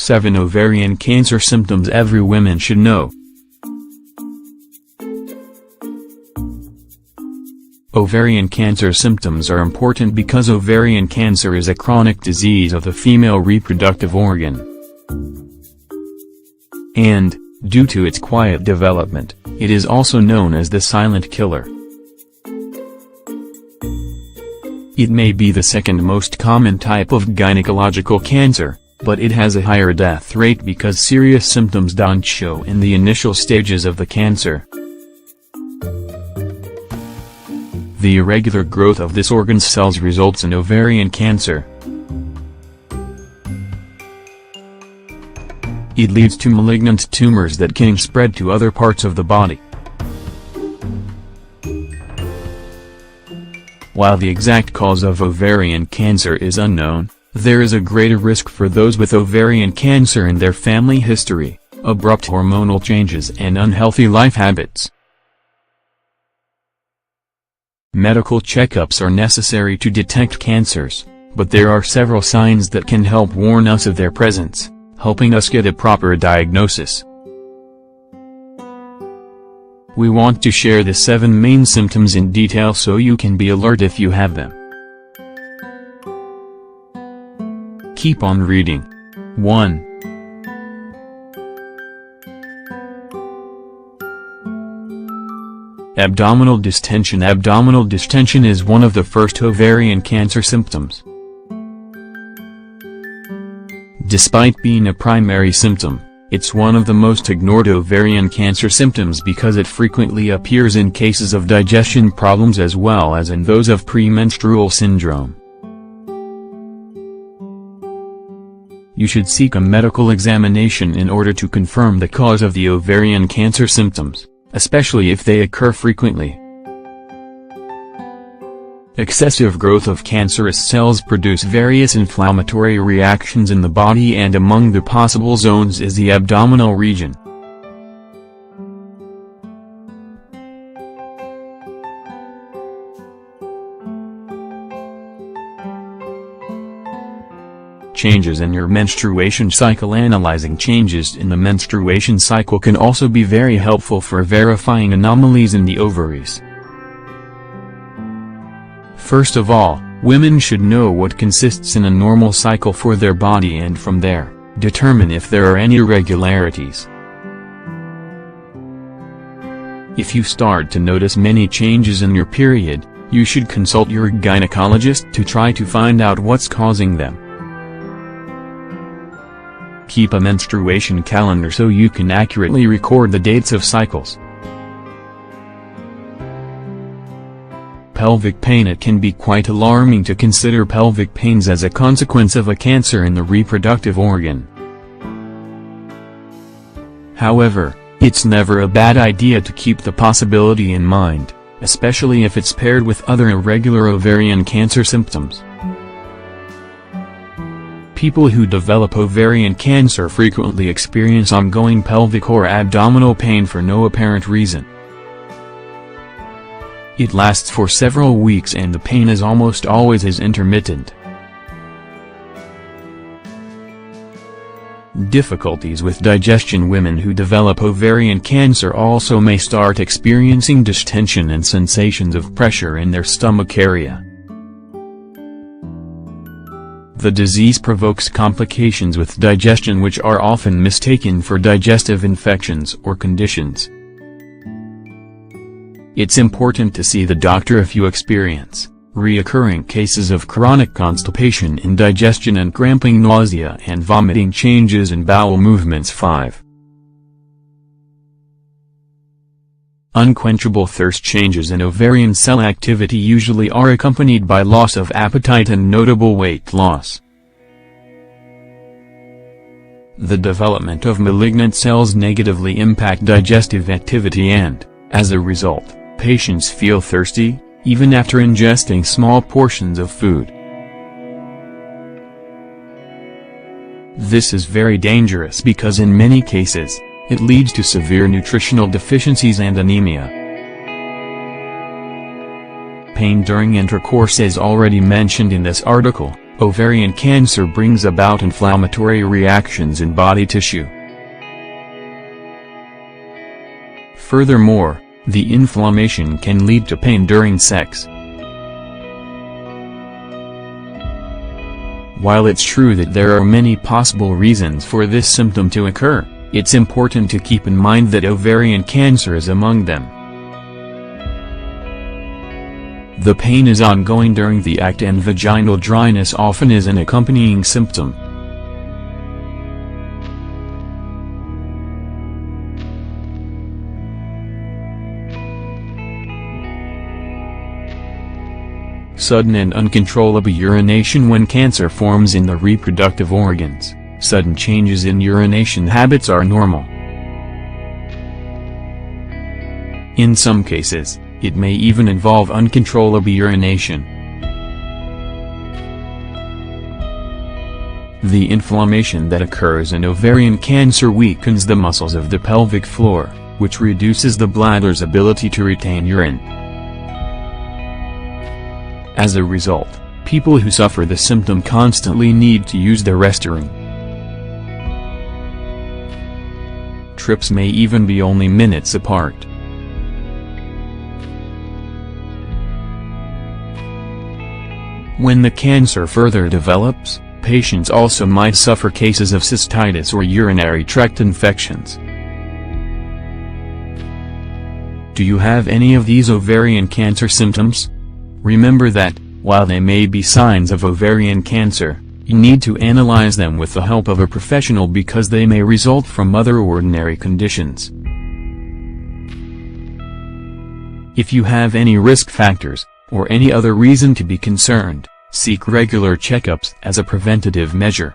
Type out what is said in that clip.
7 Ovarian cancer symptoms every woman should know. Ovarian cancer symptoms are important because ovarian cancer is a chronic disease of the female reproductive organ. And, due to its quiet development, it is also known as the silent killer. It may be the second most common type of gynecological cancer, but it has a higher death rate because serious symptoms don't show in the initial stages of the cancer. The irregular growth of this organ's cells results in ovarian cancer. It leads to malignant tumors that can spread to other parts of the body. While the exact cause of ovarian cancer is unknown, there is a greater risk for those with ovarian cancer and their family history, abrupt hormonal changes and unhealthy life habits. Medical checkups are necessary to detect cancers, but there are several signs that can help warn us of their presence, helping us get a proper diagnosis. We want to share the 7 main symptoms in detail so you can be alert if you have them. Keep on reading. 1. Abdominal distension. Abdominal distension is one of the first ovarian cancer symptoms. Despite being a primary symptom, it's one of the most ignored ovarian cancer symptoms because it frequently appears in cases of digestion problems as well as in those of premenstrual syndrome. You should seek a medical examination in order to confirm the cause of the ovarian cancer symptoms, especially if they occur frequently. Excessive growth of cancerous cells produce various inflammatory reactions in the body, and among the possible zones is the abdominal region. Changes in your menstruation cycle. Analyzing changes in the menstruation cycle can also be very helpful for verifying anomalies in the ovaries. First of all, women should know what consists in a normal cycle for their body and from there, determine if there are any irregularities. If you start to notice many changes in your period, you should consult your gynecologist to try to find out what's causing them. Keep a menstruation calendar so you can accurately record the dates of cycles. Pelvic pain. It can be quite alarming to consider pelvic pains as a consequence of a cancer in the reproductive organ. However, it's never a bad idea to keep the possibility in mind, especially if it's paired with other irregular ovarian cancer symptoms. People who develop ovarian cancer frequently experience ongoing pelvic or abdominal pain for no apparent reason. It lasts for several weeks and the pain is almost always intermittent. Difficulties with digestion. Women who develop ovarian cancer also may start experiencing distension and sensations of pressure in their stomach area. The disease provokes complications with digestion which are often mistaken for digestive infections or conditions. It's important to see the doctor if you experience recurring cases of chronic constipation, indigestion and cramping, nausea and vomiting, changes in bowel movements. 5. Unquenchable thirst. Changes in ovarian cell activity usually are accompanied by loss of appetite and notable weight loss. The development of malignant cells negatively impact digestive activity and, as a result, patients feel thirsty, even after ingesting small portions of food. This is very dangerous because in many cases, it leads to severe nutritional deficiencies and anemia. Pain during intercourse. As already mentioned in this article, Ovarian cancer brings about inflammatory reactions in body tissue. Furthermore, the inflammation can lead to pain during sex. While it's true that there are many possible reasons for this symptom to occur, it's important to keep in mind that ovarian cancer is among them. The pain is ongoing during the act and vaginal dryness often is an accompanying symptom. Sudden and uncontrollable urination when cancer forms in the reproductive organs. Sudden changes in urination habits are normal. In some cases, it may even involve uncontrollable urination. The inflammation that occurs in ovarian cancer weakens the muscles of the pelvic floor, which reduces the bladder's ability to retain urine. As a result, people who suffer the symptom constantly need to use the restroom. Trips may even be only minutes apart. When the cancer further develops, patients also might suffer cases of cystitis or urinary tract infections. Do you have any of these ovarian cancer symptoms? Remember that, while they may be signs of ovarian cancer, you need to analyze them with the help of a professional because they may result from other ordinary conditions. If you have any risk factors, or any other reason to be concerned, seek regular checkups as a preventative measure.